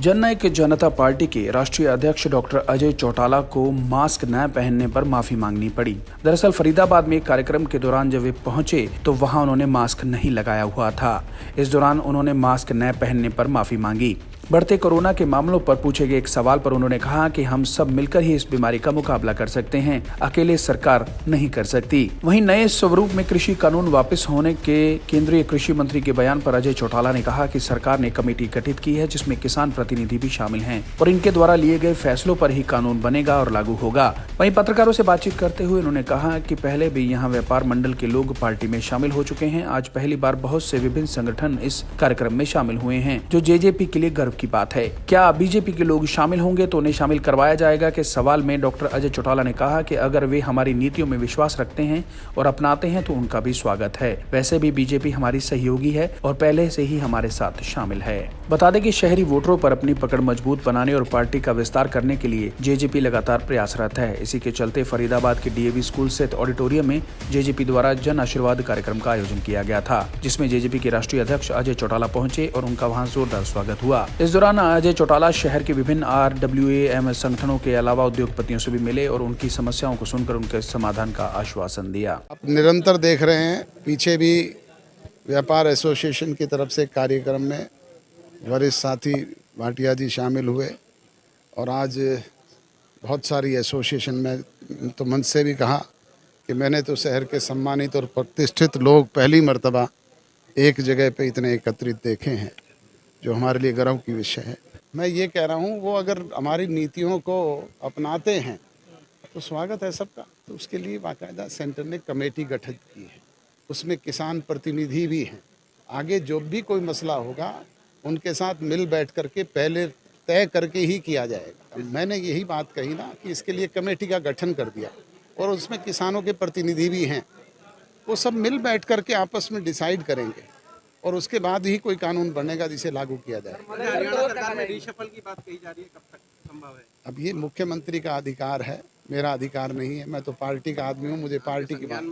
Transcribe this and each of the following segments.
जननायक जनता party के राष्ट्रीय अध्यक्ष डॉक्टर अजय चौटाला को मास्क न पहनने पर माफी मांगनी पड़ी। दरअसल फरीदाबाद में एक कार्यक्रम के दौरान जब वे पहुंचे तो वहां उन्होंने मास्क नहीं लगाया हुआ था। इस दौरान उन्होंने मास्क न पहनने पर माफी मांगी। बढ़ते कोरोना के मामलों पर पूछे गए एक सवाल पर उन्होंने कहा कि हम सब मिलकर ही इस बीमारी का मुकाबला कर सकते हैं, अकेले सरकार नहीं कर सकती। वहीं नए स्वरूप में कृषि कानून वापस होने के केंद्रीय कृषि मंत्री के बयान पर अजय चौटाला ने कहा कि सरकार ने कमेटी गठित की है जिसमें किसान प्रतिनिधि भी शामिल हैं और इनके द्वारा लिए गए फैसलों पर ही कानून बनेगा और लागू होगा। वहीं पत्रकारों से बातचीत करते हुए उन्होंने कहा कि पहले भी यहाँ व्यापार मंडल के लोग पार्टी में शामिल हो चुके हैं। आज पहली बार बहुत से विभिन्न संगठन इस कार्यक्रम में शामिल हुए हैं, जो जेजेपी के लिए गर्व की बात है। क्या बीजेपी के लोग शामिल होंगे तो उन्हें शामिल करवाया जाएगा के सवाल में डॉक्टर अजय चौटाला ने कहा कि अगर वे हमारी नीतियों में विश्वास रखते हैं और अपनाते हैं तो उनका भी स्वागत है। वैसे भी बीजेपी हमारी सहयोगी है और पहले से ही हमारे साथ शामिल है। बता दें कि शहरी वोटरों पर अपनी पकड़ मजबूत बनाने और पार्टी का विस्तार करने के लिए जेजेपी लगातार प्रयासरत है। इसी के चलते फरीदाबाद के डीएवी स्कूल स्थित ऑडिटोरियम में जेजेपी द्वारा जन आशीर्वाद कार्यक्रम का आयोजन किया गया था, जिसमें जेजेपी के राष्ट्रीय अध्यक्ष अजय चौटाला पहुंचे और उनका वहां जोरदार स्वागत हुआ। इस दौरान अजय चौटाला शहर के विभिन्न RWAM संगठनों के अलावा उद्योगपतियों से भी मिले और उनकी समस्याओं को सुनकर उनके समाधान का आश्वासन दिया। आप निरंतर देख रहे हैं, पीछे भी व्यापार एसोसिएशन की तरफ से कार्यक्रम में वरिष्ठ साथी भाटिया जी शामिल हुए और आज बहुत सारी एसोसिएशन में तो मंच से भी कहा कि मैंने तो शहर के सम्मानित और प्रतिष्ठित लोग पहली मर्तबा एक जगह पे इतने एकत्रित देखे हैं, जो हमारे लिए गर्व की विषय है। मैं ये कह रहा हूँ, वो अगर हमारी नीतियों को अपनाते हैं तो स्वागत है सबका। तो उसके लिए बाकायदा सेंटर ने कमेटी गठित की है, उसमें किसान प्रतिनिधि भी हैं। आगे जो भी कोई मसला होगा उनके साथ मिल बैठ करके पहले तय करके ही किया जाएगा। मैंने यही बात कही ना कि इसके लिए कमेटी का गठन कर दिया और उसमें किसानों के प्रतिनिधि भी हैं। वो सब मिल बैठ करके आपस में डिसाइड करेंगे और उसके बाद ही कोई कानून बनेगा जिसे लागू किया जाए। हरियाणा सरकार में रीशफल की बात कही जा रही है, कब तक संभव है? अब ये मुख्यमंत्री का अधिकार है, मेरा अधिकार नहीं है। मैं तो पार्टी का आदमी हूँ, मुझे पार्टी की बात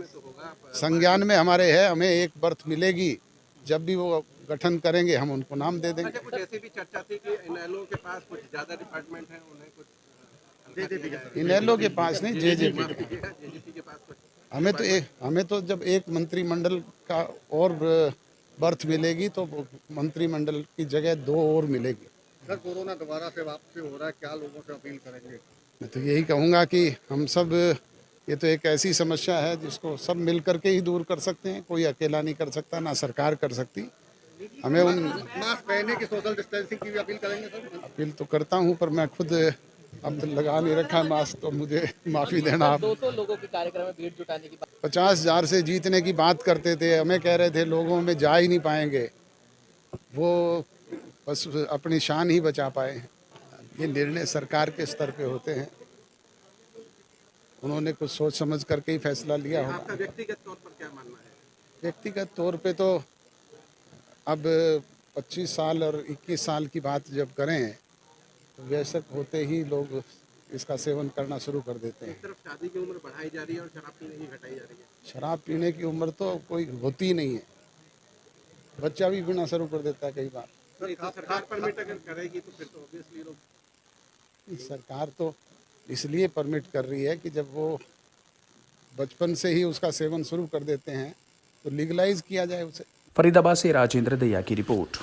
संज्ञान में हमारे है। हमें एक बर्थ मिलेगी, जब भी वो गठन करेंगे हम उनको नाम दे देंगे। अच्छा, कुछ ऐसी भी चर्चा थी कि इनेलो के पास कुछ ज्यादा डिपार्टमेंट है, उन्हें कुछ इनेलो के पास नहीं, जेजेपी के पास कुछ। हमें तो जब एक मंत्रिमंडल का और बर्थ मिलेगी तो मंत्रिमंडल की जगह 2 और मिलेगी। सर, कोरोना दोबारा से वापसी हो रहा है, क्या लोगों से अपील करेंगे? मैं तो यही कहूँगा कि हम सब, ये तो एक ऐसी समस्या है जिसको सब मिल करके ही दूर कर सकते हैं। कोई अकेला नहीं कर सकता, ना सरकार कर सकती। हमें उन मास्क पहनने की, सोशल डिस्टेंसिंग की भी अपील करेंगे सर? अपील तो करता हूँ, पर मैं खुद अब लगा नहीं रखा मास्क, तो मुझे माफ़ी देना। आप 200 लोगों के कार्यक्रम में भीड़ जुटाने की बात, 50,000 से जीतने की बात करते थे, हमें कह रहे थे लोगों में जा ही नहीं पाएंगे, वो बस अपनी शान ही बचा पाए हैं। ये निर्णय सरकार के स्तर पे होते हैं, उन्होंने कुछ सोच समझ करके ही फैसला लिया होगा। आपका व्यक्तिगत तौर पर क्या मानना है? व्यक्तिगत तौर पे तो अब 25 साल और 21 साल की बात जब करें तो वयस्क होते ही लोग इसका सेवन करना शुरू कर देते हैं। एक तरफ शादी की उम्र बढ़ाई जा रही है और शराब पीने की घटाई जा रही है। शराब पीने की उम्र तो कोई होती ही नहीं है, बच्चा भी पीना शुरू कर देता है कई बार। तो सरकार परमिट अगर करेगी तो फिर तो ऑब्वियसली लोग। सरकार तो इसलिए परमिट कर रही है कि जब वो बचपन से ही उसका सेवन शुरू कर देते हैं तो लीगलाइज किया जाए उसे। फरीदाबाद से राजेंद्र दया की रिपोर्ट।